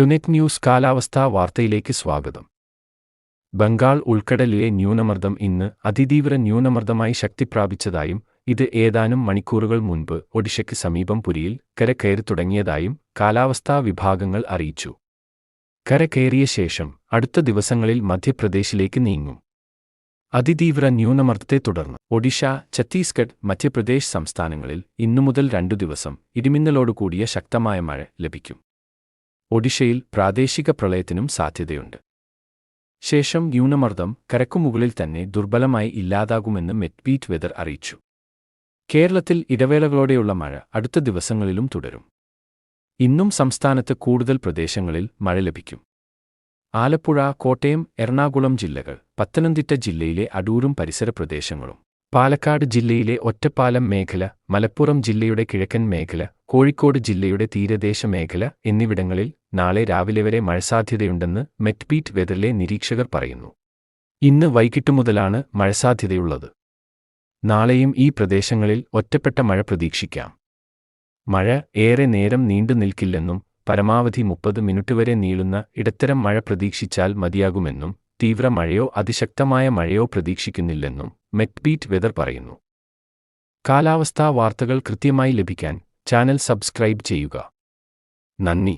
ടുനെറ്റ് news കാലാവസ്ഥാ വാർത്തയിലേക്ക് സ്വാഗതം. ബംഗാൾ ഉൾക്കടലിലെ ന്യൂനമർദ്ദം ഇന്ന് അതിതീവ്ര ന്യൂനമർദ്ദമായി ശക്തിപ്രാപിച്ചതായും ഇത് ഏതാനും മണിക്കൂറുകൾ മുൻപ് ഒഡിഷയ്ക്ക് സമീപം പുരിയിൽ കര കയറി തുടങ്ങിയതായും കാലാവസ്ഥാ വിഭാഗങ്ങൾ അറിയിച്ചു. കര കയറിയ ശേഷം അടുത്ത ദിവസങ്ങളിൽ മധ്യപ്രദേശിലേക്ക് നീങ്ങും. അതിതീവ്ര ന്യൂനമർദ്ദത്തെ തുടർന്ന് ഒഡിഷ, ഛത്തീസ്ഗഡ്, മധ്യപ്രദേശ് സംസ്ഥാനങ്ങളിൽ ഇന്നുമുതൽ 2 ദിവസം ഇടിമിന്നലോടുകൂടിയ ശക്തമായ മഴ ലഭിക്കും. ഒഡിഷയിൽ പ്രാദേശിക പ്രളയത്തിനും സാധ്യതയുണ്ട്. ശേഷം ന്യൂനമർദ്ദം കരക്കുമുകളിൽ തന്നെ ദുർബലമായി ഇല്ലാതാകുമെന്ന് മെറ്റ്ബീറ്റ് വെതർ അറിയിച്ചു. കേരളത്തിൽ ഇടവേളകളോടെയുള്ള മഴ അടുത്ത ദിവസങ്ങളിലും തുടരും. ഇന്നും സംസ്ഥാനത്ത് കൂടുതൽ പ്രദേശങ്ങളിൽ മഴ ലഭിക്കും. ആലപ്പുഴ, കോട്ടയം, എറണാകുളം ജില്ലകൾ, പത്തനംതിട്ട ജില്ലയിലെ അടൂരും പരിസര പ്രദേശങ്ങളും, പാലക്കാട് ജില്ലയിലെ ഒറ്റപ്പാലം മേഖല, മലപ്പുറം ജില്ലയുടെ കിഴക്കൻ മേഖല, കോഴിക്കോട് ജില്ലയുടെ തീരദേശ മേഖല എന്നിവിടങ്ങളിൽ നാളെ രാവിലെ വരെ മഴസാധ്യതയുണ്ടെന്ന് മെറ്റ്ബീറ്റ് വെതറിലെ നിരീക്ഷകർ പറയുന്നു. ഇന്ന് വൈകിട്ട് മുതലാണ് മഴസാധ്യതയുള്ളത്. നാളെയും ഈ പ്രദേശങ്ങളിൽ ഒറ്റപ്പെട്ട മഴ പ്രതീക്ഷിക്കാം. മഴ ഏറെ നേരം നീണ്ടു നിൽക്കില്ലെന്നും പരമാവധി 30 മിനിറ്റ് വരെ നീളുന്ന ഇടത്തരം മഴ പ്രതീക്ഷിച്ചാൽ മതിയാകുമെന്നും തീവ്ര മഴയോ അതിശക്തമായ മഴയോ പ്രതീക്ഷിക്കുന്നില്ലെന്നും മെറ്റ്ബീറ്റ് വെതർ പറയുന്നു. കാലാവസ്ഥാ വാർത്തകൾ കൃത്യമായി ലഭിക്കാൻ ചാനൽ സബ്സ്ക്രൈബ് ചെയ്യുക. നന്ദി.